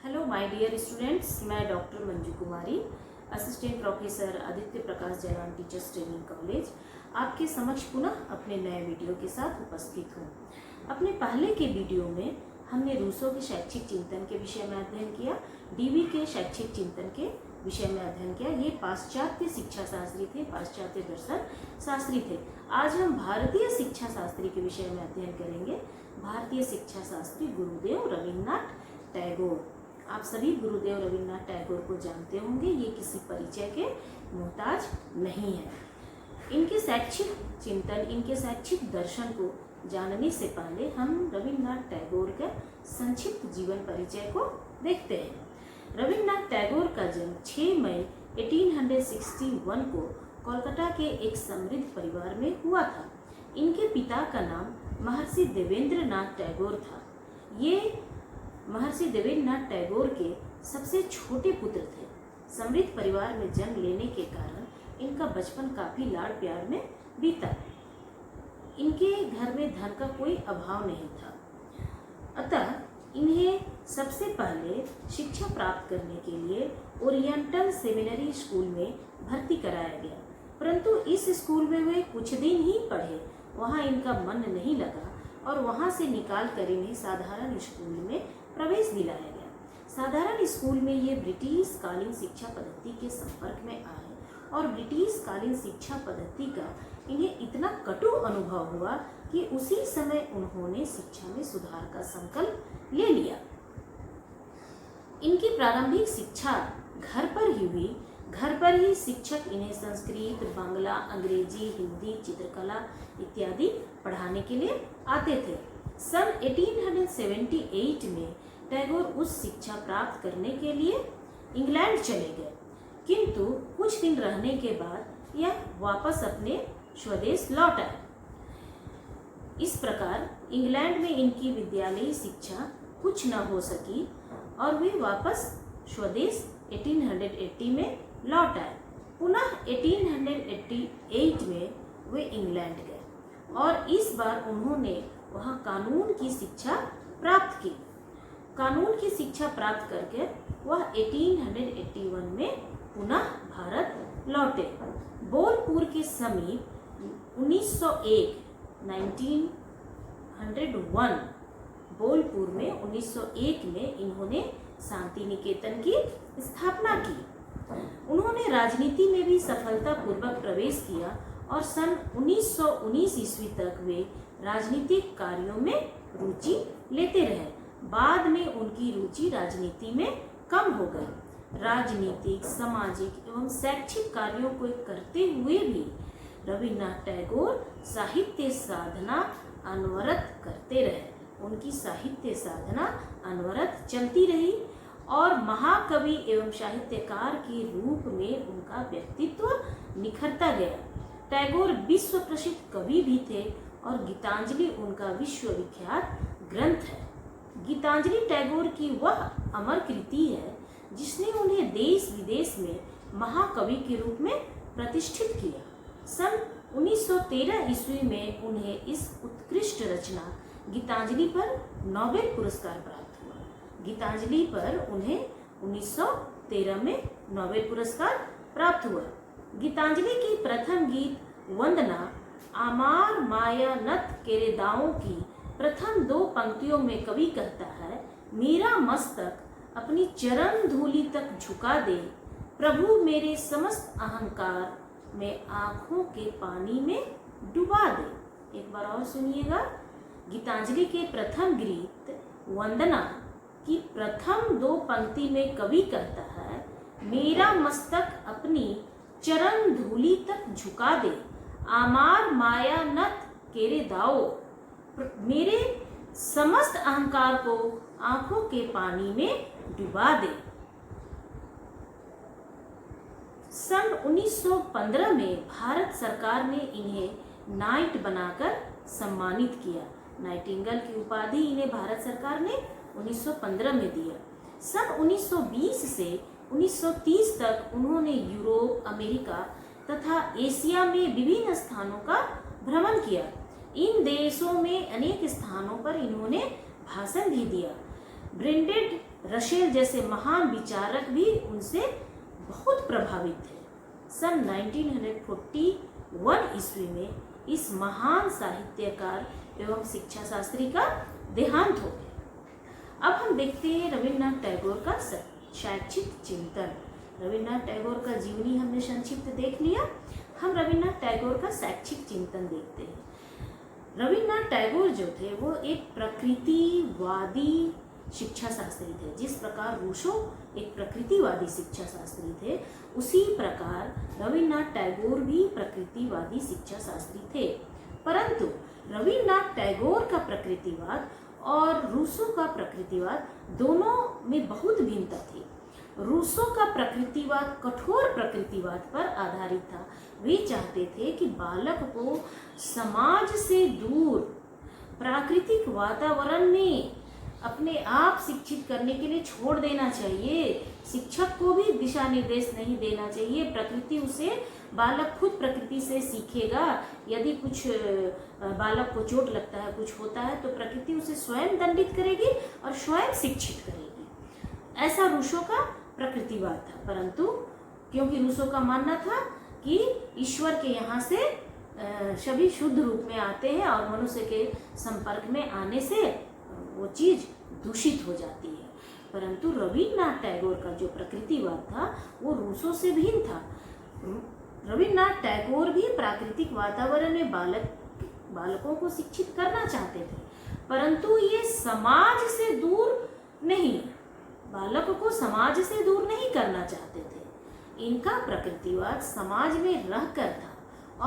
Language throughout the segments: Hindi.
हेलो माय डियर स्टूडेंट्स, मैं डॉक्टर मंजू कुमारी, असिस्टेंट प्रोफेसर आदित्य प्रकाश जयराम टीचर्स ट्रेनिंग कॉलेज आपके समक्ष पुनः अपने नए वीडियो के साथ उपस्थित हूँ। अपने पहले के वीडियो में हमने रूसो के शैक्षिक चिंतन के विषय में अध्ययन किया, डीवी के शैक्षिक चिंतन के विषय में अध्ययन किया। ये पाश्चात्य शिक्षा शास्त्री थे, पाश्चात्य दर्शन शास्त्री थे। आज हम भारतीय शिक्षा शास्त्री के विषय में अध्ययन करेंगे। भारतीय शिक्षा शास्त्री गुरुदेव रविन्द्रनाथ टैगोर। आप सभी गुरुदेव रविन्द्रनाथ टैगोर को जानते होंगे, ये किसी परिचय के मोहताज नहीं है। इनके शैक्षिक चिंतन, इनके शैक्षिक दर्शन को जानने से पहले हम रविन्द्रनाथ टैगोर का संक्षिप्त जीवन परिचय को देखते हैं। रविन्द्रनाथ टैगोर का जन्म 6 मई 1861 को कोलकाता के एक समृद्ध परिवार में हुआ था। इनके पिता का नाम महर्षि देवेंद्रनाथ टैगोर था। ये महर्षि देवेंद्रनाथ टैगोर के सबसे छोटे पुत्र थे। समृद्ध परिवार में जन्म लेने के कारण इनका बचपन काफी लाड़ प्यार में बीता। इनके घर में धन का कोई अभाव नहीं था, अतः इन्हें सबसे पहले शिक्षा प्राप्त करने के लिए ओरिएंटल सेमिनरी स्कूल में भर्ती कराया गया, परंतु इस स्कूल में वे कुछ दिन ही पढ़े। वहाँ इनका मन नहीं लगा और वहाँ से निकाल कर इन्हें साधारण स्कूल में प्रवेश दिलाया गया। साधारण स्कूल में ये ब्रिटिश कालीन शिक्षा पद्धति के संपर्क में आए और ब्रिटिश कालीन शिक्षा पद्धति का इन्हें इतना कटु अनुभव हुआ कि उसी समय उन्होंने शिक्षा में सुधार का संकल्प ले लिया। इनकी प्रारंभिक शिक्षा घर पर ही हुई। घर पर ही शिक्षक इन्हें संस्कृत, बांग्ला, अंग्रेजी, हिंदी, चित्रकला इत्यादि पढ़ाने के लिए आते थे। सन 1878 में टैगोर उस शिक्षा प्राप्त करने के लिए इंग्लैंड चले गए, किंतु कुछ दिन रहने के बाद यह वापस अपने स्वदेश लौट आए। इस प्रकार इंग्लैंड में इनकी विद्यालयी शिक्षा कुछ न हो सकी और वे वापस स्वदेश 1880 में लौट आए। पुनः 1888 में वे इंग्लैंड गए और इस बार उन्होंने वहाँ कानून की शिक्षा प्राप्त की। कानून की शिक्षा प्राप्त करके वह 1881 में पुनः भारत लौटे। बोलपुर के समीप 1901 बोलपुर में 1901 में इन्होंने शांति निकेतन की स्थापना की। उन्होंने राजनीति में भी सफलतापूर्वक प्रवेश किया और सन 1919 ईस्वी तक वे राजनीतिक कार्यों में रुचि लेते रहे। बाद में उनकी रुचि राजनीति में कम हो गई। राजनीतिक, सामाजिक एवं शैक्षिक कार्यों को करते हुए भी रविन्द्रनाथ टैगोर साहित्य साधना अनवरत करते रहे। उनकी साहित्य साधना अनवरत चलती रही और महाकवि एवं साहित्यकार के रूप में उनका व्यक्तित्व निखरता गया। टैगोर विश्व प्रसिद्ध कवि भी थे और गीतांजलि उनका विश्वविख्यात ग्रंथ है। गीतांजलि टैगोर की वह अमर कृति है जिसने उन्हें देश विदेश में महाकवि के रूप में प्रतिष्ठित किया। सन 1913 ईस्वी में उन्हें इस उत्कृष्ट रचना गीतांजलि पर नोबेल पुरस्कार प्राप्त हुआ। गीतांजलि पर उन्हें 1913 में नोबेल पुरस्कार प्राप्त हुआ। गीतांजलि की प्रथम गीत वंदना आमार माया नत केरे दाओं की प्रथम 2 पंक्तियों में कवि कहता है, मेरा मस्तक अपनी चरण धूलि तक झुका दे, प्रभु मेरे समस्त अहंकार में आंखों के पानी में डुबा दे। एक बार और सुनिएगा। गीतांजलि के प्रथम गीत वंदना की प्रथम 2 पंक्ति में कवि कहता है, मेरा मस्तक अपनी चरण धूलि तक झुका दे, आमार माया नत केरे दाओ, मेरे समस्त अहंकार को आंखों के पानी में डुबा दे। सन 1915 में भारत सरकार ने इन्हें नाइट बनाकर सम्मानित किया। नाइटिंगेल की उपाधि इन्हें भारत सरकार ने 1915 में दिया। सन 1920 से 1930 तक उन्होंने यूरोप, अमेरिका तथा एशिया में विभिन्न स्थानों का भ्रमण किया। इन देशों में अनेक स्थानों पर इन्होंने भाषण भी दिया। ब्रेंडेड रशेल जैसे महान विचारक भी उनसे बहुत प्रभावित थे। सन 1941 ईस्वी में इस महान साहित्यकार एवं शिक्षा शास्त्री का देहांत हो गया। अब हम देखते हैं रविन्द्रनाथ टैगोर का शैक्षिक चिंतन। रविन्द्रनाथ टैगोर का जीवनी हमने संक्षिप्त देख लिया, हम रविन्द्रनाथ टैगोर का शैक्षिक चिंतन देखते हैं। रविन्द्रनाथ टैगोर जो थे वो एक प्रकृतिवादी शिक्षा शास्त्री थे। जिस प्रकार रूसो एक प्रकृतिवादी शिक्षा शास्त्री थे, उसी प्रकार रविन्द्रनाथ टैगोर भी प्रकृतिवादी शिक्षा शास्त्री थे। परंतु रविन्द्रनाथ टैगोर का प्रकृतिवाद और रूसो का प्रकृतिवाद दोनों में बहुत भिन्नता थी। रूसो का प्रकृतिवाद कठोर प्रकृतिवाद पर आधारित था। वे चाहते थे कि बालक को समाज से दूर प्राकृतिक वातावरण में अपने आप शिक्षित करने के लिए छोड़ देना चाहिए। शिक्षक को भी दिशा निर्देश नहीं देना चाहिए। प्रकृति उसे, बालक खुद प्रकृति से सीखेगा। यदि कुछ बालक को चोट लगता है, कुछ होता है, तो प्रकृति उसे स्वयं दंडित करेगी और स्वयं शिक्षित करेगी। ऐसा रूसो का प्रकृतिवाद था। परंतु क्योंकि रूसो का मानना था कि ईश्वर के यहाँ से सभी शुद्ध रूप में आते हैं और मनुष्य के संपर्क में आने से वो चीज दूषित हो जाती है। परंतु रविन्द्रनाथ टैगोर का जो प्रकृतिवाद था वो रूसो से भिन्न था। रविन्द्रनाथ टैगोर भी प्राकृतिक वातावरण में बालकों को शिक्षित करना चाहते थे, परंतु ये समाज से दूर नहीं, बालक को समाज से दूर नहीं करना चाहते थे। इनका प्रकृतिवाद समाज में रहकर था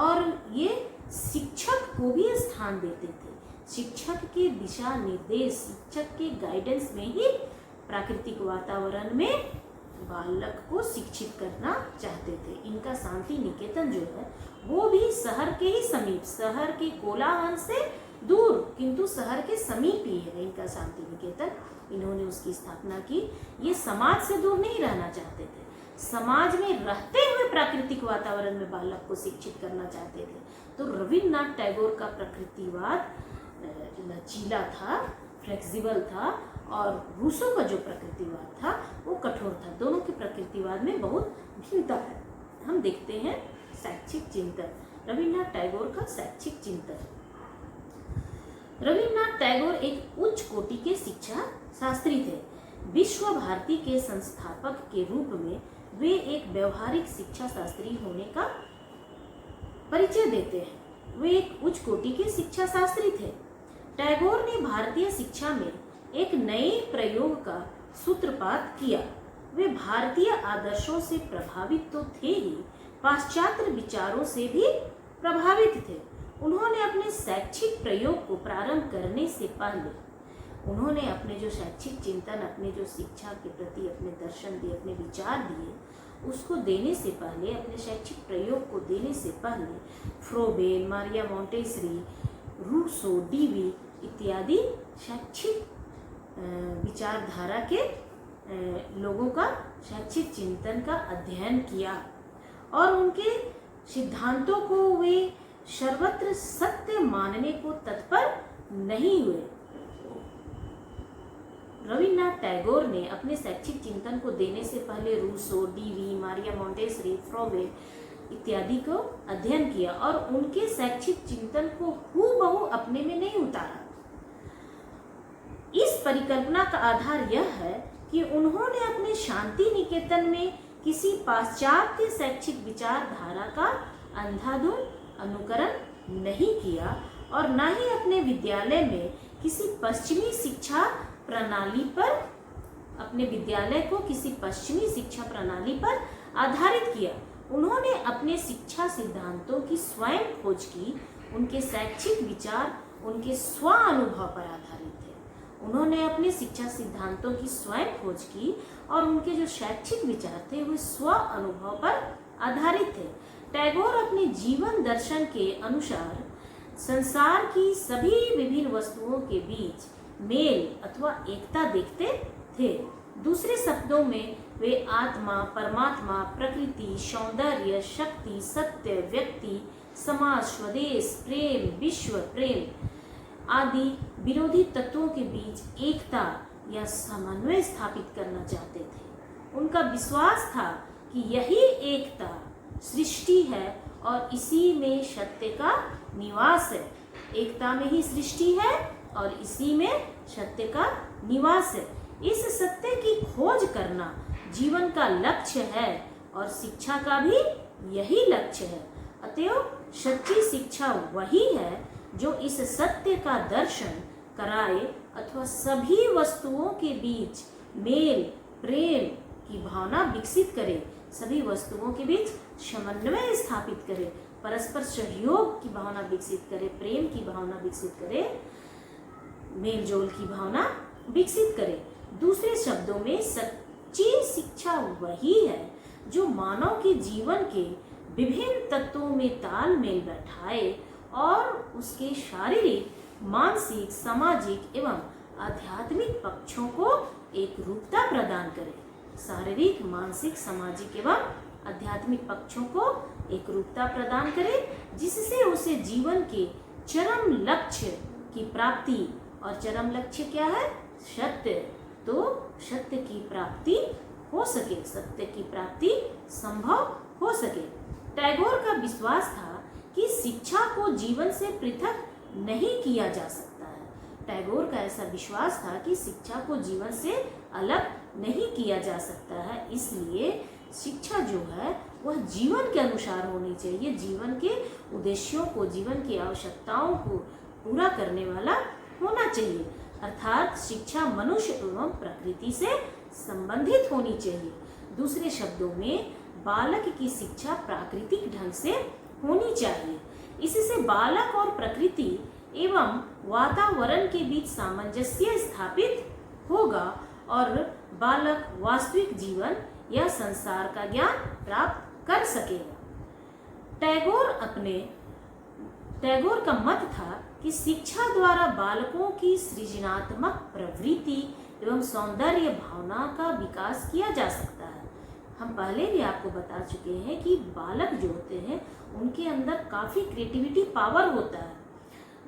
और ये शिक्षक को भी स्थान देते थे। शिक्षक के दिशा निर्देश, शिक्षक के गाइडेंस में ही प्राकृतिक वातावरण में बालक को शिक्षित करना चाहते थे। इनका शांति निकेतन जो है वो भी शहर के ही समीप, शहर के कोलाहल से दूर किंतु शहर के समीप ही है इनका शांति निकेतन। इन्होंने उसकी स्थापना की। ये समाज से दूर नहीं रहना चाहते थे, समाज में रहते हुए प्राकृतिक वातावरण में बालक को शिक्षित करना चाहते थे। तो रविन्द्रनाथ टैगोर का प्रकृतिवाद लचीला था, फ्लेक्सिबल था, और रूसो का जो प्रकृतिवाद था वो कठोर था। दोनों के प्रकृतिवाद में बहुत भिन्नता है। हम देखते हैं शैक्षिक चिंतन, रविन्द्रनाथ टैगोर का शैक्षिक चिंतन। रविन्द्रनाथ टैगोर एक उच्च कोटि के शिक्षा शास्त्री थे। विश्व भारती के संस्थापक के रूप में वे एक व्यवहारिक शिक्षा शास्त्री होने का परिचय देते हैं। वे एक उच्च कोटि के शिक्षा शास्त्री थे। टैगोर ने भारतीय शिक्षा में एक नए प्रयोग का सूत्रपात किया। वे भारतीय आदर्शों से प्रभावित तो थे ही, पाश्चात्य विचारों से भी प्रभावित थे। उन्होंने अपने शैक्षिक प्रयोग को प्रारंभ करने से पहले उन्होंने अपने जो शैक्षिक चिंतन, अपने जो शिक्षा के प्रति अपने दर्शन दिए, अपने विचार दिए, उसको देने से पहले, अपने शैक्षिक प्रयोग को देने से पहले Froebel, Maria Montessori, Rousseau, Dewey इत्यादि शैक्षिक विचारधारा के लोगों का शैक्षिक चिंतन का अध्ययन किया और उनके सिद्धांतों को वे सर्वत्र सत्य मानने को तत्पर नहीं हुए। रविन्द्रनाथ टैगोर ने अपने शैक्षिक चिंतन को देने से पहले Rousseau, Dewey, Maria Montessori, Froebel इत्यादि को अध्ययन किया और उनके शैक्षिक चिंतन को हूबहू अपने में नहीं उतारा। इस परिकल्पना का आधार यह है कि उन्होंने अपने शांति निकेतन में किसी पाश्चात्य शैक्षिक विचारधारा का अंधाधुंध अनुकरण नहीं किया और न ही अपने विद्यालय में किसी पश्चिमी शिक्षा प्रणाली पर, अपने विद्यालय को किसी पश्चिमी शिक्षा प्रणाली पर आधारित किया। उन्होंने अपने शिक्षा सिद्धांतों की स्वयं खोज की। उनके शैक्षिक विचार उनके स्व अनुभव पर आधारित थे। उन्होंने अपने शिक्षा सिद्धांतों की स्वयं खोज की और उनके जो शैक्षिक विचार थे वो स्व अनुभव पर आधारित थे। टैगोर अपने जीवन दर्शन के अनुसार संसार की सभी विभिन्न वस्तुओं के बीच मेल अथवा एकता देखते थे। दूसरे शब्दों में वे आत्मा, परमात्मा, प्रकृति, सौंदर्य, शक्ति, सत्य, व्यक्ति, समाज, स्वदेश, प्रेम, विश्व प्रेम आदि विरोधी तत्वों के बीच एकता या समन्वय स्थापित करना चाहते थे। उनका विश्वास था कि यही एकता सृष्टि है और इसी में सत्य का निवास है। एकता में ही सृष्टि है और इसी में सत्य का निवास है। इस सत्य की खोज करना जीवन का लक्ष्य है और शिक्षा का भी यही लक्ष्य है। अतएव सच्ची शिक्षा वही है जो इस सत्य का दर्शन कराए अथवा सभी वस्तुओं के बीच मेल प्रेम की भावना विकसित करे, सभी वस्तुओं के बीच समन्वय स्थापित करे, परस्पर सहयोग की भावना विकसित करे, प्रेम की भावना विकसित करे, मेल जोल की भावना विकसित करे। दूसरे शब्दों में सच्ची शिक्षा वही है जो मानव के जीवन के विभिन्न तत्वों में तालमेल बैठाए और उसके शारीरिक, मानसिक, सामाजिक एवं आध्यात्मिक पक्षों को एक रूपता प्रदान करे। शारीरिक, मानसिक, सामाजिक एवं आध्यात्मिक पक्षों को एक रूपता प्रदान करे, जिससे उसे जीवन के चरम लक्ष्य की प्राप्ति, और चरम लक्ष्य क्या है? सत्य। तो सत्य की प्राप्ति हो सके, सत्य की प्राप्ति संभव हो सके। टैगोर का विश्वास था कि शिक्षा को जीवन से पृथक नहीं किया जा सकता है। टैगोर का ऐसा विश्वास था कि शिक्षा को जीवन से अलग नहीं किया जा सकता है, इसलिए शिक्षा जो है वह जीवन के अनुसार होनी चाहिए, जीवन के उद्देश्यों को, जीवन की आवश्यकताओं को पूरा करने वाला होना चाहिए। अर्थात शिक्षा मनुष्य एवं प्रकृति से संबंधित होनी चाहिए। दूसरे शब्दों में बालक की शिक्षा प्राकृतिक ढंग से होनी चाहिए। इससे बालक और प्रकृति एवं वातावरण के बीच सामंजस्य स्थापित होगा और बालक वास्तविक जीवन या संसार का ज्ञान प्राप्त कर सकेगा। टैगोर का मत था कि शिक्षा द्वारा बालकों की सृजनात्मक प्रवृत्ति एवं सौंदर्य भावना का विकास किया जा सकता है। हम पहले भी आपको बता चुके हैं कि बालक जो होते हैं उनके अंदर काफ़ी क्रिएटिविटी पावर होता है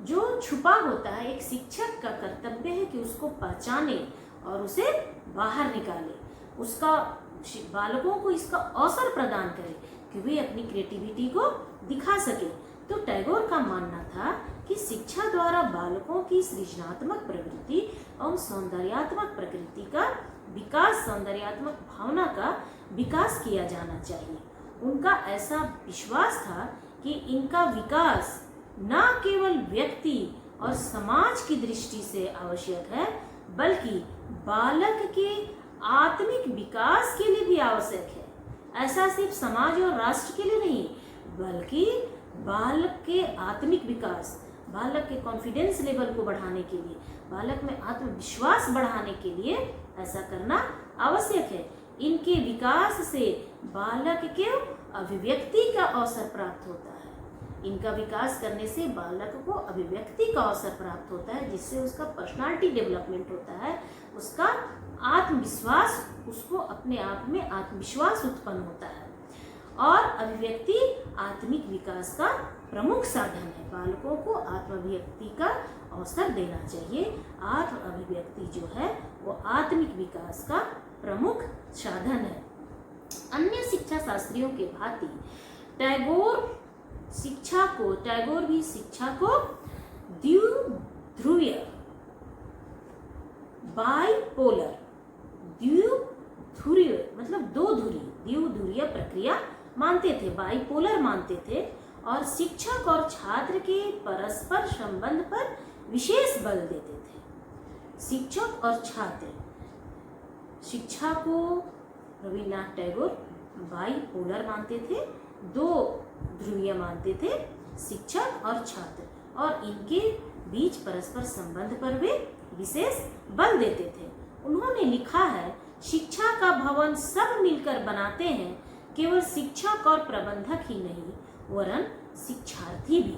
जो छुपा होता है। एक शिक्षक का कर्तव्य है कि उसको पहचाने और उसे बाहर निकाले, उसका बालकों को इसका अवसर प्रदान करे कि वे अपनी क्रिएटिविटी को दिखा सके। तो टैगोर का मानना था कि शिक्षा द्वारा बालकों की सृजनात्मक प्रवृत्ति और सौंदर्यात्मक प्रकृति का विकास, सौंदर्यात्मक भावना का विकास किया जाना चाहिए। उनका ऐसा विश्वास था कि इनका विकास न केवल व्यक्ति और समाज की दृष्टि से आवश्यक है, बल्कि बालक के आत्मिक विकास के लिए भी आवश्यक है। ऐसा सिर्फ समाज और राष्ट्र के लिए नहीं, बल्कि बालक के आत्मिक विकास, बालक के कॉन्फिडेंस लेवल को बढ़ाने के लिए, बालक में आत्मविश्वास बढ़ाने के लिए ऐसा करना आवश्यक है। इनके विकास से बालक के अभिव्यक्ति का अवसर प्राप्त होता है। इनका विकास करने से बालक को अभिव्यक्ति का अवसर प्राप्त होता है, जिससे उसका पर्सनालिटी डेवलपमेंट होता है, उसका आत्मविश्वास, उसको अपने आप में आत्मविश्वास उत्पन्न होता है। और अभिव्यक्ति आत्मिक विकास का प्रमुख साधन है। बालकों को आत्माभिव्यक्ति का अवसर देना चाहिए। आत्म अभिव्यक्ति जो है वो आत्मिक विकास का प्रमुख साधन है। अन्य शिक्षा शास्त्रियों के भांति टैगोर भी शिक्षा को द्विध्रुवीय, बाइपोलर, द्विध्रुवीय मतलब द्विध्रुवीय प्रक्रिया मानते थे, बाइपोलर मानते थे, और शिक्षक और छात्र के परस्पर संबंध पर विशेष बल देते थे। शिक्षक और छात्र, शिक्षा को रविन्द्रनाथ टैगोर बाइपोलर मानते थे, दो ध्रुवीय मानते थे, शिक्षक और छात्र, और इनके बीच परस्पर संबंध पर वे विशेष बल देते थे। उन्होंने लिखा है, शिक्षा का भवन सब मिलकर बनाते हैं, केवल शिक्षक और प्रबंधक ही नहीं वरन शिक्षार्थी भी।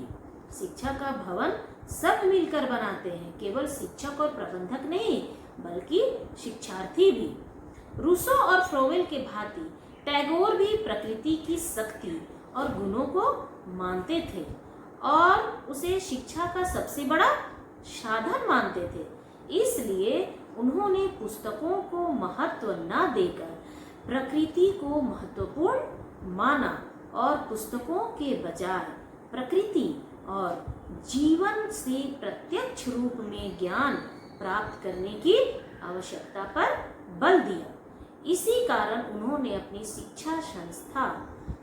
शिक्षा का भवन सब मिलकर बनाते हैं, केवल शिक्षक और प्रबंधक नहीं बल्कि शिक्षार्थी भी। रूसो और फ्रोवेल के भांति टैगोर भी प्रकृति की शक्ति और गुणों को मानते थे और उसे शिक्षा का सबसे बड़ा साधन मानते थे। इसलिए उन्होंने पुस्तकों को महत्व न देकर प्रकृति को महत्वपूर्ण माना और पुस्तकों के बजाय प्रकृति और जीवन से प्रत्यक्ष रूप में ज्ञान प्राप्त करने की आवश्यकता पर बल दिया। इसी कारण उन्होंने अपनी शिक्षा संस्था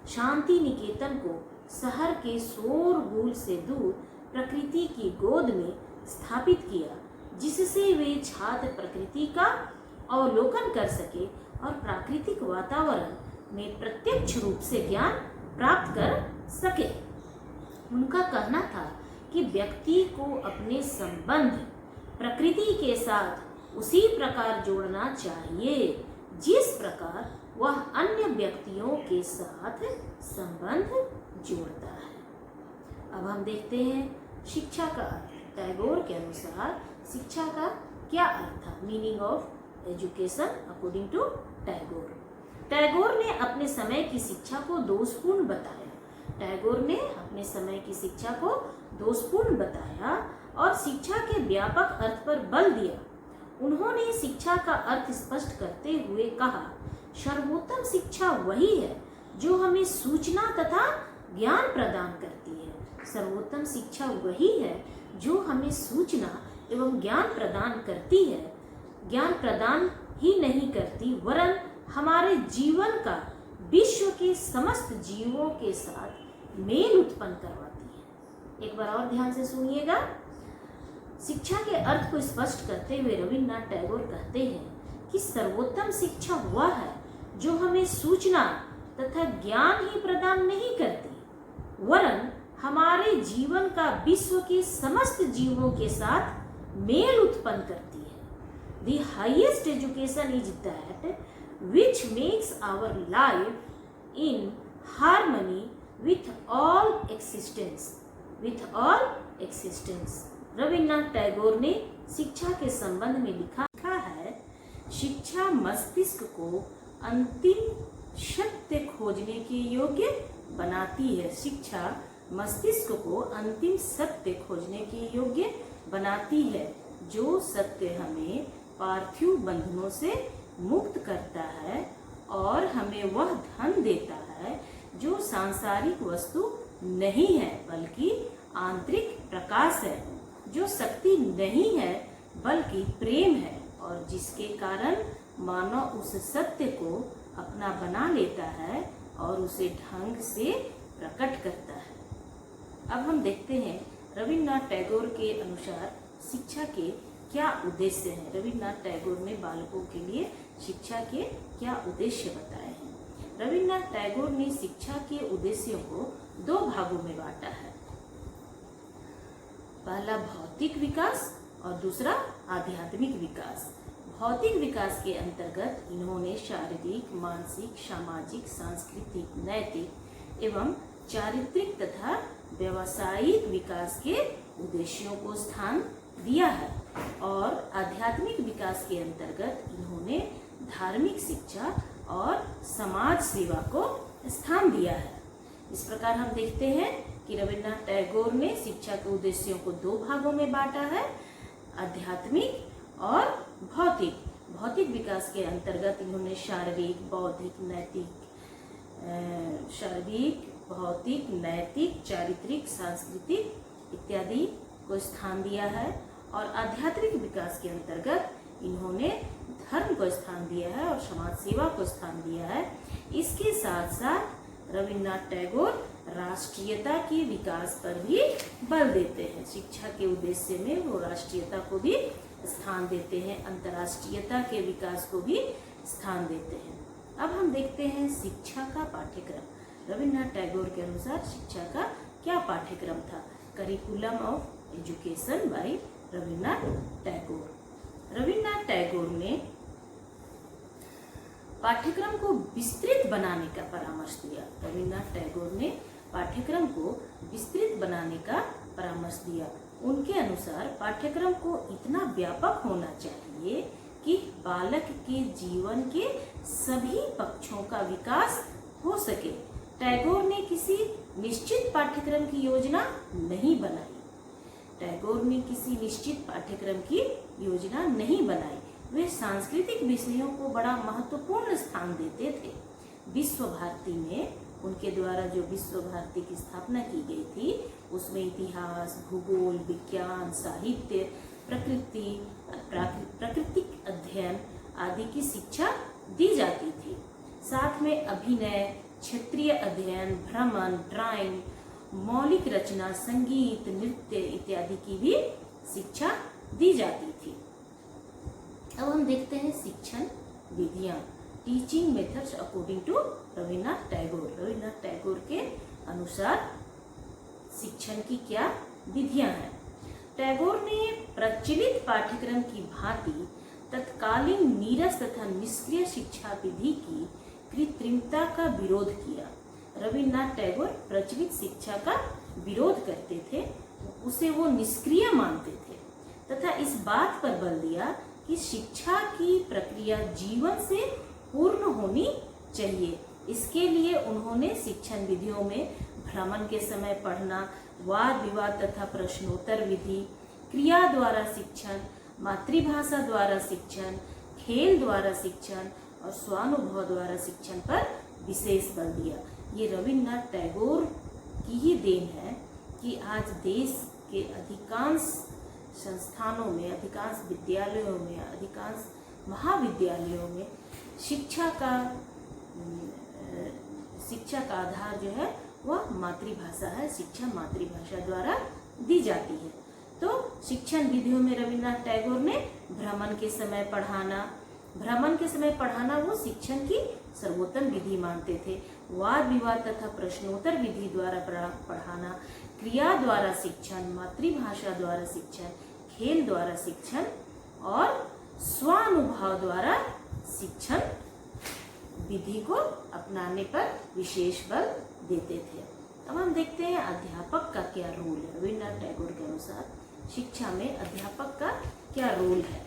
शांति निकेतन को शहर के शोरगुल से दूर प्रकृति की गोद में स्थापित किया, जिससे वे छात्र प्रकृति का अवलोकन कर सके और प्राकृतिक वातावरण में प्रत्यक्ष रूप से ज्ञान प्राप्त कर सके। उनका कहना था कि व्यक्ति को अपने संबंध प्रकृति के साथ उसी प्रकार जोड़ना चाहिए जिस प्रकार वह अन्य व्यक्तियों के साथ संबंध जोड़ता है। अब हम देखते हैं शिक्षा का अर्थ। टैगोर के अनुसार शिक्षा का क्या अर्थ था? Meaning of education according to Tagore. Tagore ने अपने समय की शिक्षा को दोषपूर्ण बताया। टैगोर ने अपने समय की शिक्षा को दोषपूर्ण बताया और शिक्षा के व्यापक अर्थ पर बल दिया। उन्होंने शिक्षा का अर्थ स्पष्ट करते हुए कहा, सर्वोत्तम शिक्षा वही है जो हमें सूचना तथा ज्ञान प्रदान करती है। सर्वोत्तम शिक्षा वही है जो हमें सूचना एवं ज्ञान प्रदान करती है। ज्ञान प्रदान ही नहीं करती वरन हमारे जीवन का विश्व के समस्त जीवों के साथ मेल उत्पन्न करवाती है। एक बार और ध्यान से सुनिएगा। शिक्षा के अर्थ को स्पष्ट करते हुए रविन्द्रनाथ टैगोर कहते हैं कि सर्वोत्तम शिक्षा वह है जो हमें सूचना तथा ज्ञान ही प्रदान नहीं करती वरन हमारे जीवन का विश्व के समस्त जीवों के साथ मेल उत्पन्न करती है। The highest education is that which makes our life in harmony with all existence, with all existence। Rabindranath Tagore ने शिक्षा के संबंध में लिखा है, शिक्षा मस्तिष्क को अंतिम सत्य खोजने के योग्य बनाती है। शिक्षा मस्तिष्क को अंतिम सत्य खोजने के योग्य बनाती है, जो सत्य हमें पार्थिव बंधनों से मुक्त करता है और हमें वह धन देता है जो सांसारिक वस्तु नहीं है बल्कि आंतरिक प्रकाश है, जो शक्ति नहीं है बल्कि प्रेम है और जिसके कारण मानव उस सत्य को अपना बना लेता है और उसे ढंग से प्रकट करता है। अब हम देखते हैं रविन्द्रनाथ टैगोर के अनुसार शिक्षा के क्या उद्देश्य हैं। रविन्द्रनाथ टैगोर ने बालकों के लिए शिक्षा के क्या उद्देश्य बताए हैं। रविन्द्रनाथ टैगोर ने शिक्षा के उद्देश्यों को दो भागों में बांटा है। पहला भौतिक विकास और दूसरा आध्यात्मिक विकास। भौतिक विकास के अंतर्गत इन्होंने शारीरिक, मानसिक, सामाजिक, सांस्कृतिक, नैतिक एवं चारित्रिक तथा व्यावसायिक विकास के उद्देश्यों को स्थान दिया है और आध्यात्मिक विकास के अंतर्गत इन्होंने धार्मिक शिक्षा और समाज सेवा को स्थान दिया है। इस प्रकार हम देखते हैं कि रविन्द्रनाथ टैगोर ने शिक्षा के उद्देश्यों को दो भागों में बांटा है, आध्यात्मिक और भौतिक। भौतिक विकास के अंतर्गत इन्होंने शारीरिक, बौद्धिक, नैतिक, चारित्रिक, सांस्कृतिक इत्यादि को स्थान दिया है और आध्यात्मिक विकास के अंतर्गत इन्होंने धर्म को स्थान दिया है और समाज सेवा को स्थान दिया है। इसके साथ साथ रविन्द्रनाथ टैगोर राष्ट्रीयता के विकास पर भी बल देते हैं। शिक्षा के उद्देश्य में वो राष्ट्रीयता को भी स्थान देते हैं, अंतर्राष्ट्रीयता के विकास को भी स्थान देते हैं। अब हम देखते हैं शिक्षा का पाठ्यक्रम। रविन्द्रनाथ टैगोर के अनुसार शिक्षा का क्या पाठ्यक्रम था? Curriculum of education by Rabindranath Tagore. Rabindranath Tagore ने पाठ्यक्रम को विस्तृत बनाने का परामर्श दिया। रविन्द्रनाथ टैगोर ने पाठ्यक्रम को विस्तृत बनाने का परामर्श दिया। उनके अनुसार पाठ्यक्रम को इतना व्यापक होना चाहिए कि बालक के जीवन के सभी पक्षों का विकास हो सके। टैगोर ने किसी निश्चित पाठ्यक्रम की योजना नहीं बनाई। टैगोर ने किसी निश्चित पाठ्यक्रम की योजना नहीं बनाई, वे सांस्कृतिक विषयों को बड़ा महत्वपूर्ण स्थान देते थे। विश्व भारती में उनके द्वारा जो विश्व भारती की स्थापना की गई थी उसमें इतिहास, भूगोल, विज्ञान, साहित्य, प्राकृतिक अध्ययन आदि की शिक्षा दी जाती थी। साथ में अभिनय, क्षेत्रीय अध्ययन, भ्रमण, ड्राइंग, मौलिक रचना, संगीत, नृत्य इत्यादि की भी शिक्षा दी जाती थी। अब हम देखते हैं शिक्षण विधियां, teaching methods according to Rabindranath Tagore. Rabindranath Tagore के अनुसार शिक्षण की क्या विधियां हैं। टैगोर ने प्रचलित पाठ्यक्रम की भांति तत्कालीन नीरस तथा निष्क्रिय शिक्षा विधि की कृत्रिमता का विरोध किया। रविन्द्रनाथ टैगोर प्रचलित शिक्षा का विरोध करते थे, उसे वो निष्क्रिय मानते थे तथा इस बात पर बल दिया कि शिक्षा की प्रक्रिया जीवन से पूर्ण होनी चाहिए। इसके लिए उन्होंने शिक्षण विधियों में भ्रमण के समय पढ़ना, वाद विवाद तथा प्रश्नोत्तर विधि, क्रिया द्वारा शिक्षण, मातृभाषा द्वारा शिक्षण, खेल द्वारा शिक्षण और स्वानुभव द्वारा शिक्षण पर विशेष बल दिया। ये रविन्द्रनाथ टैगोर की ही देन है कि आज देश के अधिकांश संस्थानों में, अधिकांश विद्यालयों में, अधिकांश महाविद्यालयों में शिक्षा का आधार जो है वह मातृभाषा है। शिक्षा मातृभाषा द्वारा दी जाती है। तो शिक्षण विधियों में रविन्द्रनाथ टैगोर ने भ्रमण के समय पढ़ाना वो शिक्षण की सर्वोत्तम विधि मानते थे। वाद विवाद तथा प्रश्नोत्तर विधि द्वारा पढ़ाना, क्रिया द्वारा शिक्षण, मातृभाषा द्वारा शिक्षण, खेल द्वारा शिक्षण और स्वानुभव द्वारा शिक्षण विधि को अपनाने पर विशेष बल देते थे। अब हम देखते हैं अध्यापक का क्या रोल है। रविन्द्रनाथ टैगोर के अनुसार शिक्षा में अध्यापक का क्या रोल है।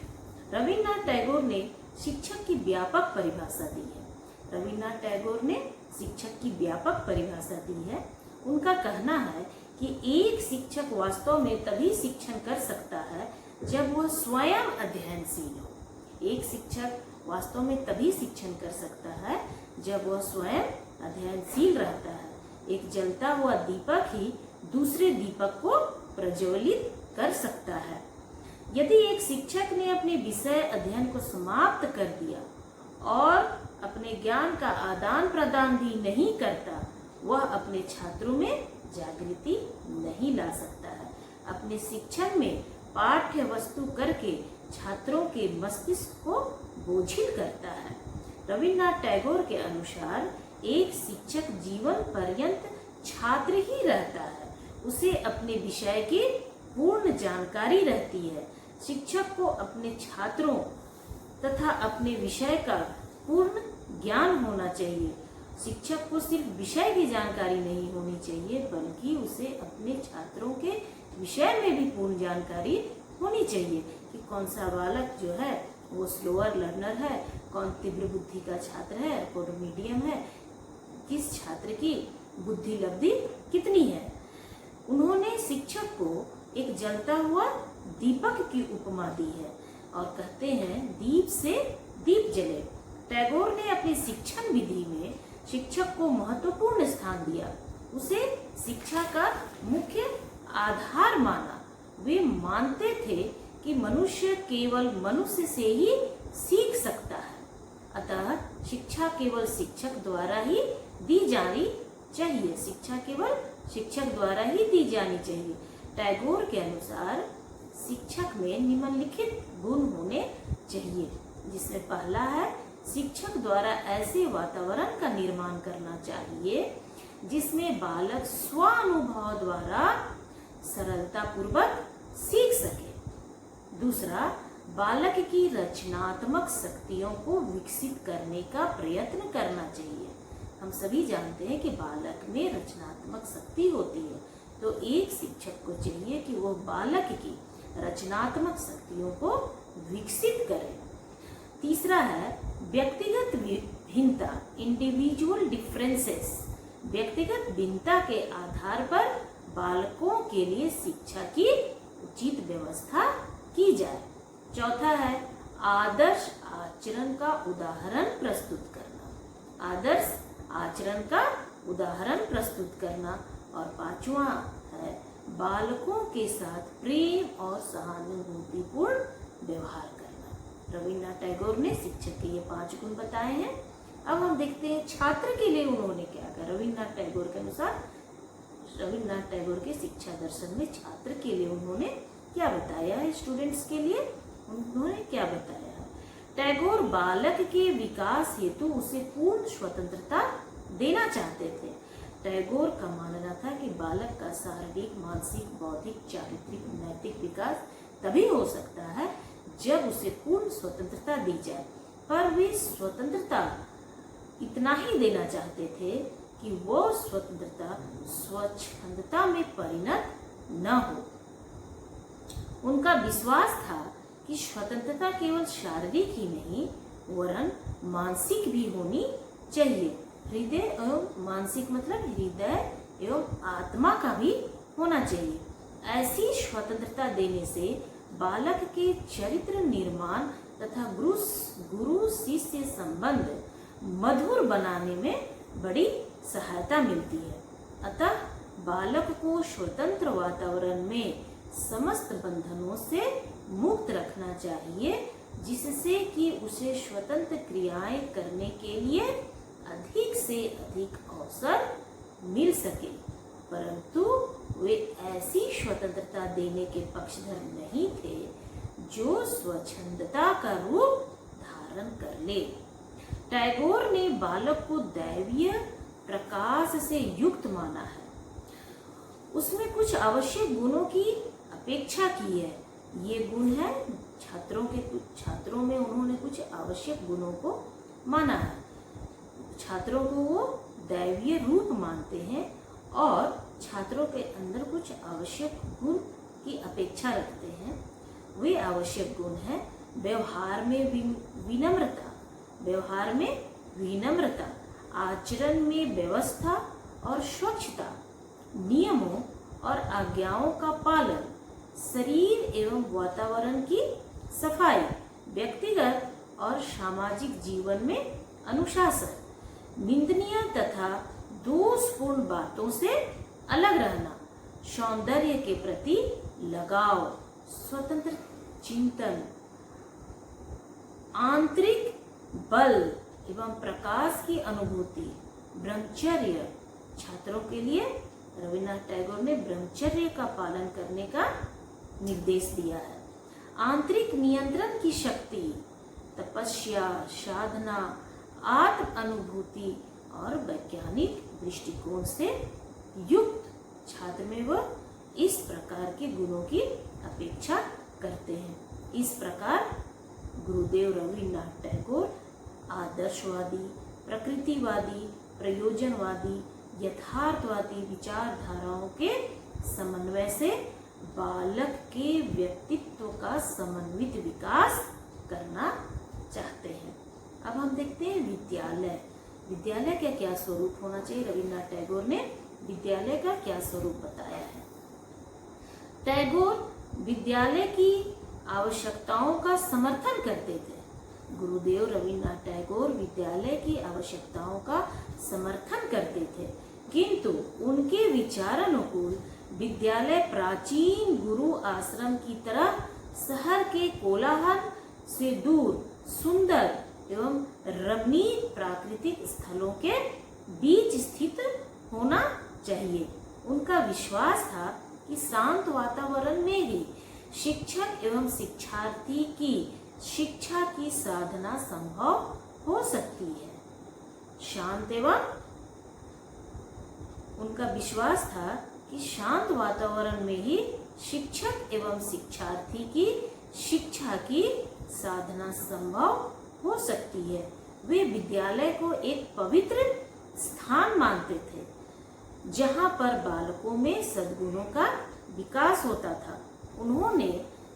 रविन्द्रनाथ टैगोर ने शिक्षक की व्यापक परिभाषा दी है। रविन्द्रनाथ टैगोर ने शिक्षक की व्यापक परिभाषा दी है। उनका कहना है कि एक शिक्षक वास्तव में तभी शिक्षण कर सकता है जब वह स्वयं अध्ययनशील हो। एक शिक्षक वास्तव में तभी शिक्षण कर सकता है जब वह स्वयं अध्ययनशील रहता है। एक जलता हुआ दीपक ही दूसरे दीपक को प्रज्वलित कर सकता है। यदि एक शिक्षक ने अपने विषय अध्ययन को समाप्त कर दिया और अपने ज्ञान का आदान प्रदान भी नहीं करता, वह अपने छात्रों में जागृति नहीं ला सकता है। अपने शिक्षण में पाठ्य वस्तु करके छात्रों के मस्तिष्क को बोझिल करता है। रविन्द्रनाथ टैगोर के अनुसार एक शिक्षक जीवन पर्यंत छात्र ही रहता है। उसे अपने विषय की पूर्ण जानकारी रहती है। शिक्षक को अपने छात्रों तथा अपने विषय का पूर्ण ज्ञान होना चाहिए। शिक्षक को सिर्फ विषय की जानकारी नहीं होनी चाहिए, बल्कि उसे अपने छात्रों के विषय में भी पूर्ण जानकारी होनी चाहिए कि कौन सा बालक जो है वो स्लोअर लर्नर है, कौन तीव्र बुद्धि का छात्र है, कौन मीडियम है, किस छात्र की बुद्धि लब्धि कितनी है। उन्होंने शिक्षक को एक जलता हुआ दीपक की उपमा दी है और कहते हैं दीप से दीप जले। टैगोर ने अपनी शिक्षण विधि में शिक्षक को महत्वपूर्ण स्थान दिया। उसे शिक्षा का मुख्य आधार माना। वे मानते थे कि मनुष्य केवल मनुष्य से ही सीख सकता है, अतः शिक्षा केवल शिक्षक द्वारा ही दी जानी चाहिए। शिक्षा केवल शिक्षक द्वारा ही दी जानी चाहिए। टैगोर के अनुसार शिक्षक में निम्नलिखित गुण होने चाहिए, जिसमें पहला है शिक्षक द्वारा ऐसे वातावरण का निर्माण करना चाहिए जिसमें बालक स्वानुभव द्वारा सरलता पूर्वक सीख सके। दूसरा, बालक की रचनात्मक शक्तियों को विकसित करने का प्रयत्न करना चाहिए। हम सभी जानते हैं कि बालक में रचनात्मक शक्ति होती है, तो एक शिक्षक को चाहिए कि वो बालक की रचनात्मक शक्तियों को विकसित करे। तीसरा है व्यक्तिगत भिन्नता, इंडिविजुअल डिफरेंसेस। व्यक्तिगत भिन्नता के आधार पर बालकों के लिए शिक्षा की उचित व्यवस्था की जाए। चौथा है आदर्श आचरण का उदाहरण प्रस्तुत करना। आदर्श आचरण का उदाहरण प्रस्तुत करना। और पांचवा है बालकों के साथ प्रेम और सहानुभूतिपूर्ण व्यवहार करना। रविन्द्रनाथ टैगोर ने शिक्षक के ये 5 गुण बताए हैं। अब हम देखते हैं छात्र के लिए उन्होंने क्या कहा। रविन्द्रनाथ टैगोर के अनुसार, रविन्द्रनाथ टैगोर के शिक्षा दर्शन में छात्र के लिए उन्होंने क्या बताया है, स्टूडेंट्स के लिए उन्होंने क्या बताया है। टैगोर बालक के विकास हेतु उसे पूर्ण स्वतंत्रता देना चाहते थे। टैगोर का मानना था कि बालक का शारीरिक, मानसिक, बौद्धिक, चारित्रिक, नैतिक विकास तभी हो सकता है जब उसे पूर्ण स्वतंत्रता दी जाए। पर वे स्वतंत्रता इतना ही देना चाहते थे कि वो स्वतंत्रता स्वच्छंदता में परिणत न हो। उनका विश्वास था कि स्वतंत्रता केवल शारीरिक ही नहीं वरन मानसिक भी होनी चाहिए। हृदय एवं मानसिक मतलब हृदय एवं आत्मा का भी होना चाहिए। ऐसी स्वतंत्रता देने से बालक के चरित्र निर्माण तथा गुरु शिष्य संबंध मधुर बनाने में बड़ी सहायता मिलती है। अतः बालक को स्वतंत्र वातावरण में समस्त बंधनों से मुक्त रखना चाहिए, जिससे कि उसे स्वतंत्र क्रियाएं करने के लिए अधिक से अधिक अवसर मिल सके। परंतु वे ऐसी स्वतंत्रता देने के पक्षधर नहीं थे जो स्वच्छंदता का रूप धारण कर ले। टैगोर ने बालक को दैवीय प्रकाश से युक्त माना है। उसमें कुछ आवश्यक गुणों की अपेक्षा की है। ये गुण है छात्रों में उन्होंने कुछ आवश्यक गुणों को माना है। छात्रों को वो दैवीय रूप मानते हैं और छात्रों के अंदर कुछ आवश्यक गुण की अपेक्षा रखते हैं। वे आवश्यक गुण हैं व्यवहार में विनम्रता, आचरण में व्यवस्था और स्वच्छता, नियमों और आज्ञाओं का पालन, शरीर एवं वातावरण की सफाई, व्यक्तिगत और सामाजिक जीवन में अनुशासन, निंदनीय तथा दोषपूर्ण बातों से अलग रहना, सौंदर्य के प्रति लगाव, स्वतंत्र चिंतन, आंतरिक बल एवं प्रकाश की अनुभूति, ब्रह्मचर्य। छात्रों के लिए रविन्द्रनाथ टैगोर ने ब्रह्मचर्य का पालन करने का निर्देश दिया है। आंतरिक नियंत्रण की शक्ति, तपस्या, साधना, आत्म अनुभूति और वैज्ञानिक दृष्टिकोण से युक्त छात्र में वह इस प्रकार के गुणों की अपेक्षा करते हैं। इस प्रकार गुरुदेव रविन्द्रनाथ टैगोर आदर्शवादी, प्रकृतिवादी, प्रयोजनवादी, यथार्थवादी विचारधाराओं के समन्वय से बालक के व्यक्तित्व का समन्वित विकास करना चाहते हैं। अब हम देखते हैं विद्यालय। विद्यालय का क्या स्वरूप होना चाहिए। रविन्द्रनाथ टैगोर ने विद्यालय का क्या स्वरूप बताया है। टैगोर विद्यालय की आवश्यकताओं का समर्थन करते थे। गुरुदेव रविन्द्रनाथ टैगोर विद्यालय की आवश्यकताओं का समर्थन करते थे, किंतु उनके विचारानुकूल विद्यालय प्राचीन गुरु आश्रम की तरह शहर के कोलाहल से दूर सुंदर एवं रमणीय प्राकृतिक स्थलों के बीच स्थित होना चाहिए। उनका विश्वास था कि शांत वातावरण में ही शिक्षक एवं शिक्षार्थी की शिक्षा की साधना संभव हो सकती है। शांत एवं उनका विश्वास था कि शांत वातावरण में ही शिक्षक एवं शिक्षार्थी की शिक्षा की साधना संभव हो सकती है। वे विद्यालय को एक पवित्र स्थान मानते थे जहाँ पर बालकों में सद्गुणों का विकास होता था। उन्होंने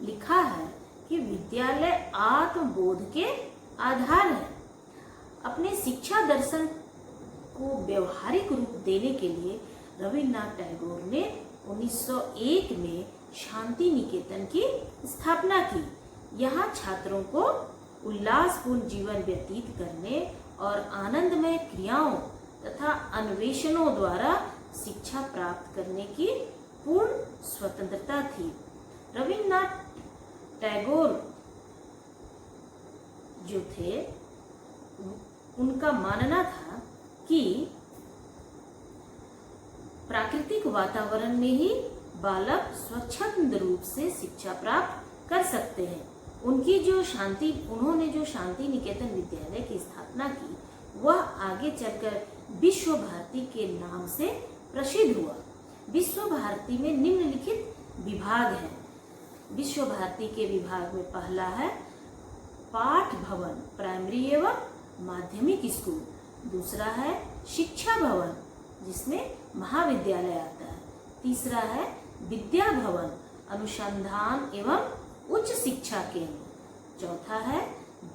लिखा है कि विद्यालय आत्मबोध के आधार है। अपने शिक्षा दर्शन को व्यवहारिक रूप देने के लिए रविन्द्रनाथ टैगोर ने 1901 में शांति निकेतन की स्थापना की। यहाँ छात्रों को उल्लासपूर्ण जीवन व्यतीत करने और आनंदमय क्रियाओं तथा अन्वेषणों द्वारा शिक्षा प्राप्त करने की पूर्ण स्वतंत्रता थी। रविन्द्रनाथ टैगोर जो थे, उनका मानना था कि प्राकृतिक वातावरण में ही बालक स्वच्छंद रूप से शिक्षा प्राप्त कर सकते हैं। उन्होंने जो शांति निकेतन विद्यालय की स्थापना की, वह आगे चलकर विश्व भारती के नाम से प्रसिद्ध हुआ। विश्व भारती में निम्नलिखित विभाग हैं। विश्व भारती के विभाग में पहला है पाठ भवन, प्राइमरी एवं माध्यमिक स्कूल। दूसरा है शिक्षा भवन, जिसमें महाविद्यालय आता है। तीसरा है विद्या भवन, अनुसंधान एवं उच्च शिक्षा केंद्र। चौथा है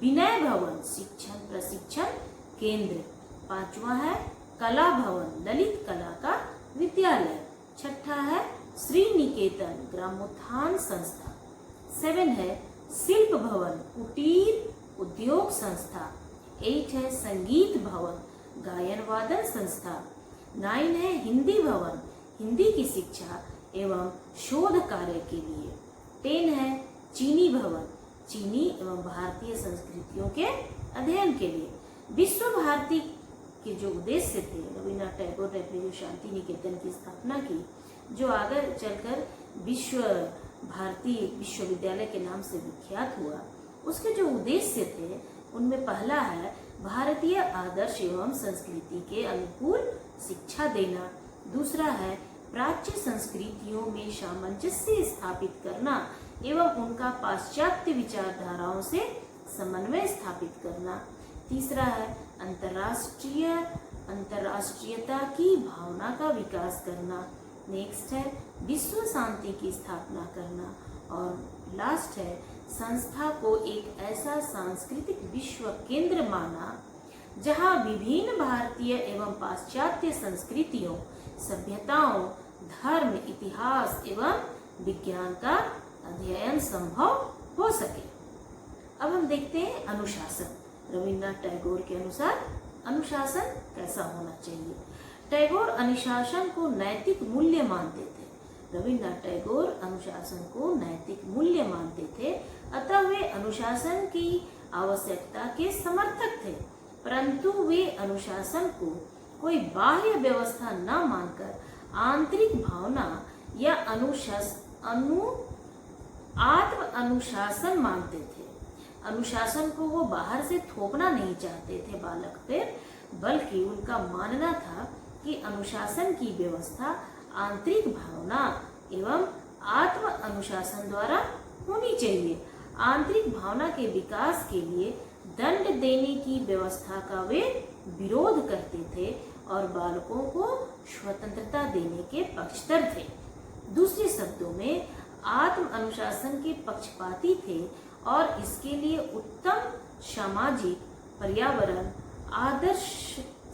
विनय भवन, शिक्षण प्रशिक्षण केंद्र। पांचवा है कला भवन, ललित कला का विद्यालय। छठा है श्री निकेतन ग्रामोत्थान संस्था। 7 है शिल्प भवन, कुटीर उद्योग संस्था। 8 है संगीत भवन, गायन वादन संस्था। 9 है हिंदी भवन, हिंदी की शिक्षा एवं शोध कार्य के लिए। 10 है चीनी भवन, चीनी एवं भारतीय संस्कृतियों के अध्ययन के लिए। विश्व भारती के जो उद्देश्य थे, रविन्द्रनाथ टैगोर ने अपनी जो शांति निकेतन की स्थापना की, जो आगे चलकर विश्व भारती विश्वविद्यालय के नाम से विख्यात हुआ, उसके जो उद्देश्य थे उनमें पहला है भारतीय आदर्श एवं संस्कृति के अनुकूल शिक्षा देना। दूसरा है प्राच्य संस्कृतियों में सामंजस्य स्थापित करना एवं उनका पाश्चात्य विचारधाराओं से समन्वय स्थापित करना। तीसरा है अंतर्राष्ट्रीयता की भावना का विकास करना। नेक्स्ट है विश्व शांति की स्थापना करना। और लास्ट है संस्था को एक ऐसा सांस्कृतिक विश्व केंद्र माना जहां विभिन्न भारतीय एवं पाश्चात्य संस्कृतियों, सभ्यताओं, धर्म, इतिहास एवं विज्ञान का अध्ययन संभव हो सके। अब हम देखते हैं अनुशासन। रविन्द्रनाथ टैगोर के अनुसार अनुशासन कैसा होना चाहिए। टैगोर अनुशासन को नैतिक मूल्य मानते थे। रविन्द्रनाथ टैगोर अनुशासन को नैतिक मूल्य मानते थे, अतः वे अनुशासन की आवश्यकता के समर्थक थे, परंतु वे अनुशासन को कोई बाह्य व्यवस्था न मानकर आंतरिक भावना या आत्म अनुशासन मानते थे। अनुशासन को वो बाहर से थोपना नहीं चाहते थे बालक पर, बल्कि उनका मानना था कि अनुशासन की व्यवस्था आंतरिक भावना एवं आत्म अनुशासन द्वारा होनी चाहिए। आंतरिक भावना के विकास के लिए दंड देने की व्यवस्था का वे विरोध करते थे और बालकों को स्वतंत्रता देने के पक्षधर थे। दूसरे शब्दों में आत्म अनुशासन के पक्षपाती थे और इसके लिए उत्तम सामाजिक पर्यावरण, आदर्श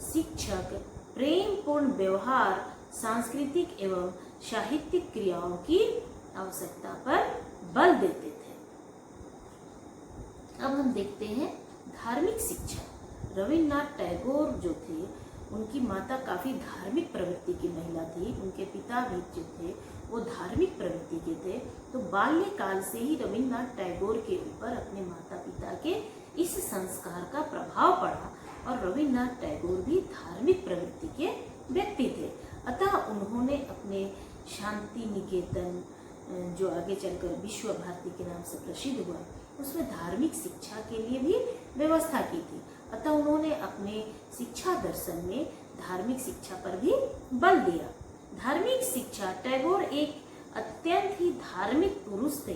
शिक्षक, प्रेम पूर्ण व्यवहार, सांस्कृतिक एवं साहित्यिक क्रियाओं की आवश्यकता पर बल देते थे। अब हम देखते हैं धार्मिक शिक्षा। रविन्द्रनाथ टैगोर जो थे, उनकी माता काफी धार्मिक प्रवृत्ति की महिला थी। उनके पिता भी जो थे वो धार्मिक प्रवृत्ति के थे। तो बाल्यकाल से ही रविन्द्रनाथ टैगोर के ऊपर अपने माता पिता के इस संस्कार का प्रभाव पड़ा और रविन्द्रनाथ टैगोर भी धार्मिक प्रवृत्ति के व्यक्ति थे। अतः उन्होंने अपने शांति निकेतन, जो आगे चलकर विश्व भारती के नाम से प्रसिद्ध हुआ, उसमें धार्मिक शिक्षा के लिए भी व्यवस्था की थी। अतः उन्होंने अपने शिक्षा दर्शन में धार्मिक शिक्षा पर भी बल दिया। धार्मिक शिक्षा, टैगोर एक अत्यंत ही धार्मिक पुरुष थे,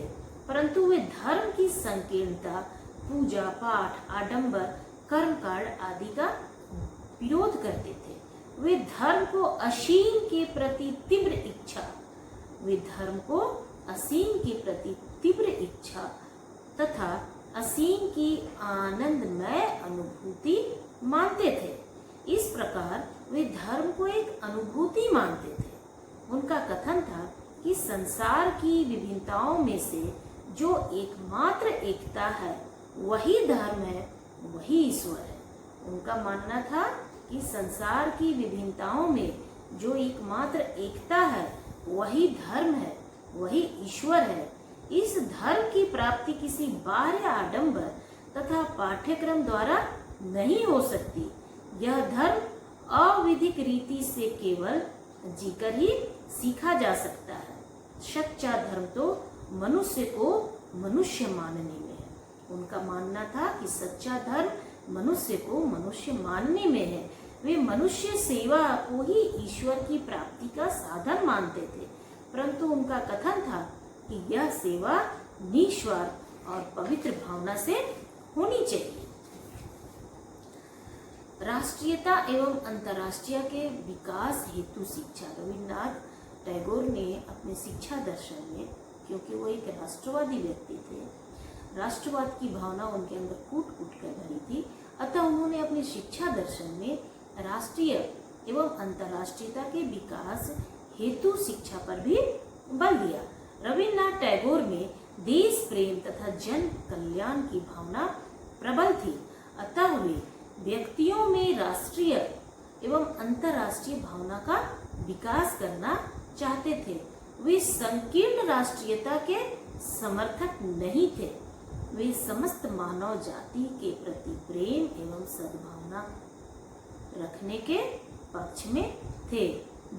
परंतु वे धर्म की संकीर्णता, पूजा पाठ, आडंबर, कर्मकांड आदि का विरोध करते थे। वे धर्म को असीम के प्रति तीव्र इच्छा तथा असीम की आनंदमय अनुभूति मानते थे। इस प्रकार वे धर्म को एक अनुभूति मानते थे। उनका कथन था कि संसार की विभिन्नताओं में से जो एकमात्र एकता है वही धर्म है, वही ईश्वर है। उनका मानना था कि संसार की विभिन्नताओं में जो एकमात्र एकता है वही धर्म है, वही ईश्वर है। इस धर्म की प्राप्ति किसी बाह्य आडंबर तथा पाठ्यक्रम द्वारा नहीं हो सकती। यह धर्म अविधिक रीति से केवल जीकर ही सीखा जा सकता है। सच्चा धर्म तो मनुष्य को मनुष्य मानने में है। उनका मानना था कि सच्चा धर्म मनुष्य को मनुष्य मानने में है। वे मनुष्य सेवा को ही ईश्वर की प्राप्ति का साधन मानते थे, परंतु उनका कथन था कि यह सेवा निस्वार्थ और पवित्र भावना से होनी चाहिए। राष्ट्रीयता एवं अंतर्राष्ट्रीय के विकास हेतु शिक्षा। रविन्द्रनाथ टैगोर ने अपने शिक्षा दर्शन में, क्योंकि वो एक राष्ट्रवादी व्यक्ति थे, राष्ट्रवाद की भावना उनके अंदर कूट कूट कर भरी थी, अतः उन्होंने अपने शिक्षा दर्शन में राष्ट्रीय एवं अंतर्राष्ट्रीयता के विकास हेतु शिक्षा पर भी बल दिया। रविन्द्रनाथ टैगोर में देश प्रेम तथा जन कल्याण की भावना प्रबल थी, अतः वे व्यक्तियों में राष्ट्रीय एवं अंतर्राष्ट्रीय भावना का विकास करना चाहते थे। वे संकीर्ण राष्ट्रीयता के समर्थक नहीं थे। वे समस्त मानव जाति के प्रति प्रेम एवं सद्भावना रखने के पक्ष में थे।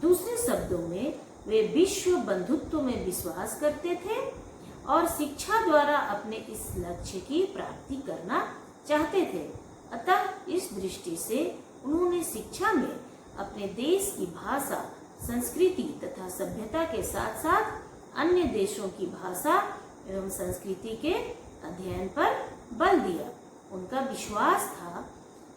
दूसरे शब्दों में वे विश्व बंधुत्व में विश्वास करते थे और शिक्षा द्वारा अपने इस लक्ष्य की प्राप्ति करना चाहते थे। अतः इस दृष्टि से उन्होंने शिक्षा में अपने देश की भाषा, संस्कृति तथा सभ्यता के साथ साथ अन्य देशों की भाषा एवं संस्कृति के अध्ययन पर बल दिया। उनका विश्वास था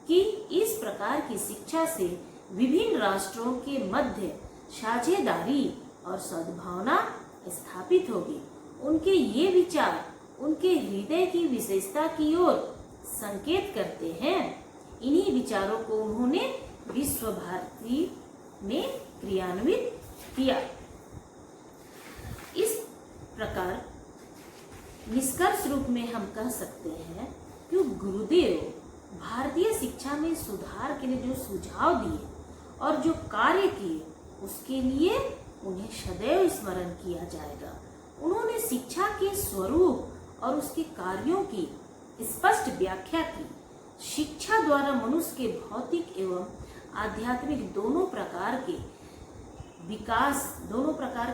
कि इस प्रकार की शिक्षा से विभिन्न राष्ट्रों के मध्य साझेदारी और सद्भावना स्थापित होगी। उनके ये विचार उनके हृदय की विशेषता की ओर संकेत करते हैं। इन्हीं विचारों को उन्होंने विश्व भारती में क्रियान्वित किया। इस प्रकार निष्कर्ष रूप में हम कह सकते हैं कि गुरुदेव भारतीय शिक्षा में सुधार के लिए जो सुझाव दिए और जो कार्य किए उसके लिए उन्हें सदैव स्मरण किया जाएगा। उन्होंने शिक्षा के स्वरूप और उसके कार्यों की स्पष्ट व्याख्या की। शिक्षा द्वारा मनुष्य के भौतिक एवं आध्यात्मिक दोनों प्रकार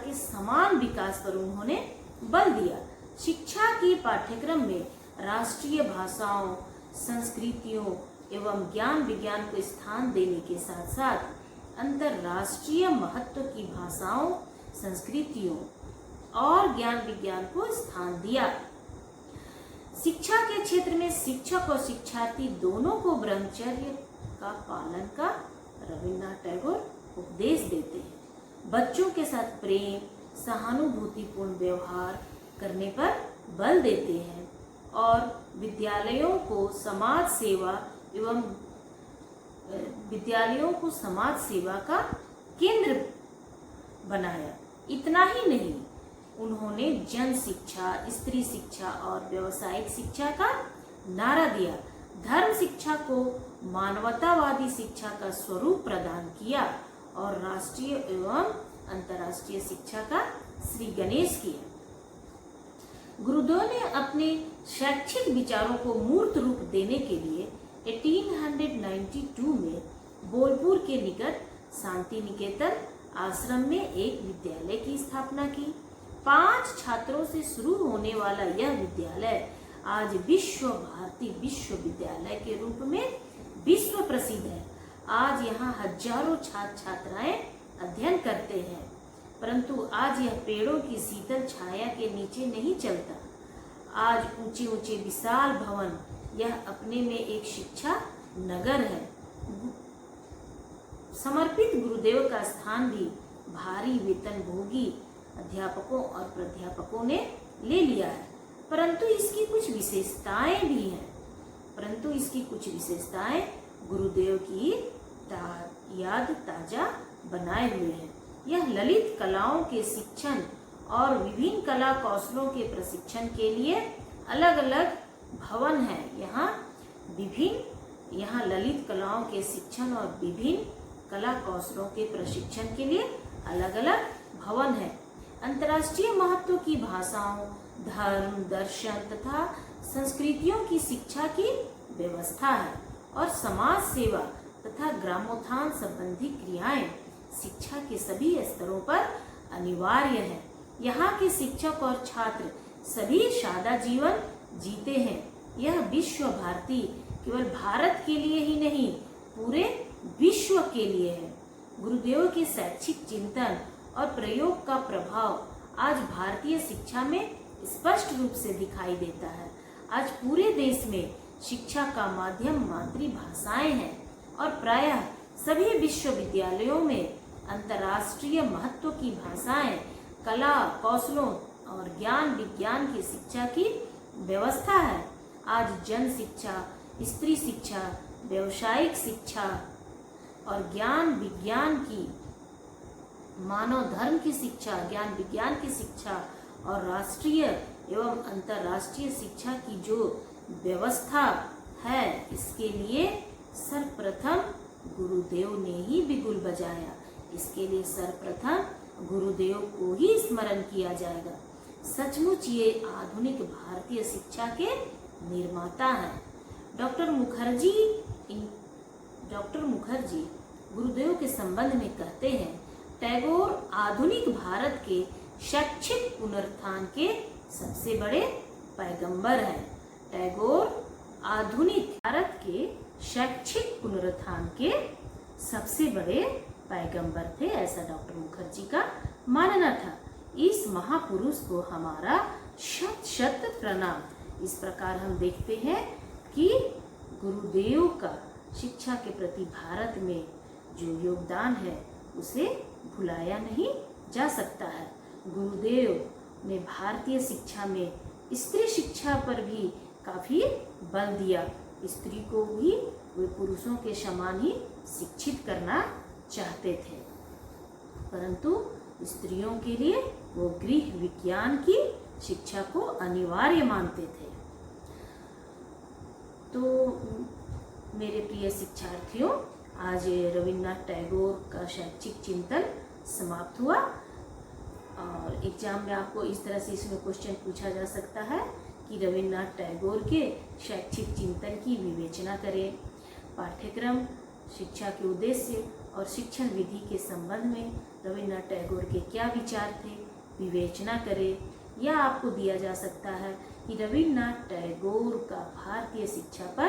के समान विकास पर उन्होंने बल दिया। शिक्षा के पाठ्यक्रम में राष्ट्रीय भाषाओं, संस्कृतियों एवं ज्ञान विज्ञान को स्थान देने के साथ साथ अंतरराष्ट्रीय महत्व की भाषाओं, संस्कृतियों और ज्ञान विज्ञान को स्थान दिया। शिक्षा के क्षेत्र में शिक्षक और शिक्षार्थी दोनों को ब्रह्मचर्य का पालन का रविन्द्रनाथ टैगोर उपदेश देते हैं। बच्चों के साथ प्रेम, सहानुभूतिपूर्ण व्यवहार करने पर बल देते हैं और विद्यालयों को समाज सेवा का केंद्र बनाया। इतना ही नहीं, उन्होंने जन शिक्षा, स्त्री शिक्षा और व्यावसायिक शिक्षा का नारा दिया। धर्म शिक्षा को मानवतावादी शिक्षा का स्वरूप प्रदान किया और राष्ट्रीय एवं अंतर्राष्ट्रीय शिक्षा का श्री गणेश किया। गुरुदेव ने अपने शैक्षिक विचारों को मूर्त रूप देने के लिए 1892 में बोलपुर के निकट शांति निकेतन आश्रम में एक विद्यालय की स्थापना की। 5 छात्रों से शुरू होने वाला यह विद्यालय आज विश्व भारती विश्वविद्यालय के रूप में विश्व प्रसिद्ध है। आज यहाँ हजारों छात्र छात्राएं अध्ययन करते हैं, परंतु आज यह पेड़ों की शीतल छाया के नीचे नहीं चलता। आज ऊंचे ऊंचे विशाल भवन यह अपने में एक शिक्षा नगर है। समर्पित गुरुदेव का स्थान भी भारी वेतनभोगी अध्यापकों और प्राध्यापकों ने ले लिया है, परंतु इसकी कुछ विशेषताएं गुरुदेव की याद ताजा बनाए हुए हैं। यह ललित कलाओं के शिक्षण और विभिन्न कला कौशलों के प्रशिक्षण के लिए अलग अलग भवन है। यहाँ ललित कलाओं के शिक्षण और विभिन्न कला कौशलों के प्रशिक्षण के लिए अलग अलग भवन है। अंतर्राष्ट्रीय महत्व की भाषाओं, धर्म, दर्शन तथा संस्कृतियों की शिक्षा की व्यवस्था है और समाज सेवा तथा ग्रामोत्थान संबंधी क्रियाएं शिक्षा के सभी स्तरों पर अनिवार्य है। यहाँ के शिक्षक और छात्र सभी सादा जीवन जीते हैं। यह विश्व भारती केवल भारत के लिए ही नहीं, पूरे विश्व के लिए है। गुरुदेव के शैक्षिक चिंतन और प्रयोग का प्रभाव आज भारतीय शिक्षा में स्पष्ट रूप से दिखाई देता है। आज पूरे देश में शिक्षा का माध्यम मातृभाषाएं हैं और प्रायः सभी विश्वविद्यालयों में अंतर्राष्ट्रीय महत्व की भाषाएं, कला कौशलों और ज्ञान विज्ञान की शिक्षा की व्यवस्था है। आज जन शिक्षा, स्त्री शिक्षा, व्यावसायिक शिक्षा और ज्ञान विज्ञान की, मानव धर्म की शिक्षा, ज्ञान विज्ञान की शिक्षा और राष्ट्रीय एवं अंतर्राष्ट्रीय शिक्षा की जो व्यवस्था है, इसके लिए सर्वप्रथम गुरुदेव ने ही बिगुल बजाया। इसके लिए सर्वप्रथम गुरुदेव को ही स्मरण किया जाएगा। सचमुच ये आधुनिक भारतीय शिक्षा के निर्माता हैं। डॉक्टर मुखर्जी गुरुदेव के संबंध में कहते हैं, टैगोर आधुनिक भारत के शैक्षिक पुनरुत्थान के सबसे बड़े पैगंबर हैं। टैगोर आधुनिक भारत के शैक्षिक पुनरुत्थान के सबसे बड़े पैगंबर थे, ऐसा डॉक्टर मुखर्जी का मानना था। इस महापुरुष को हमारा शत शत प्रणाम। इस प्रकार हम देखते हैं कि गुरुदेव का शिक्षा के प्रति भारत में जो योगदान है उसे भुलाया नहीं जा सकता है। गुरुदेव ने भारतीय शिक्षा में स्त्री शिक्षा पर भी काफी बल दिया। स्त्री को भी वे पुरुषों के समान ही शिक्षित करना चाहते थे, परंतु स्त्रियों के लिए वो गृह विज्ञान की शिक्षा को अनिवार्य मानते थे। तो मेरे प्रिय शिक्षार्थियों, आज रविन्द्रनाथ टैगोर का शैक्षिक चिंतन समाप्त हुआ और एग्जाम में आपको इस तरह से इसमें क्वेश्चन पूछा जा सकता है कि रविन्द्रनाथ टैगोर के शैक्षिक चिंतन की विवेचना करें। पाठ्यक्रम, शिक्षा के उद्देश्य और शिक्षण विधि के संबंध में रविन्द्रनाथ टैगोर के क्या विचार थे, विवेचना करें। या आपको दिया जा सकता है कि रविन्द्रनाथ टैगोर का भारतीय शिक्षा पर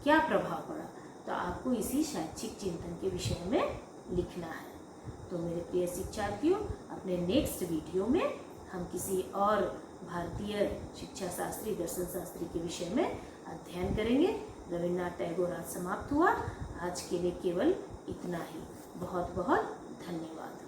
क्या प्रभाव पड़ा, तो आपको इसी शैक्षिक चिंतन के विषय में लिखना है। तो मेरे प्रिय शिक्षार्थियों, अपने नेक्स्ट वीडियो में हम किसी और भारतीय शिक्षा शास्त्री, दर्शन शास्त्री के विषय में अध्ययन करेंगे। रविन्द्रनाथ टैगोर आज समाप्त हुआ। आज के लिए केवल इतना ही। बहुत बहुत धन्यवाद।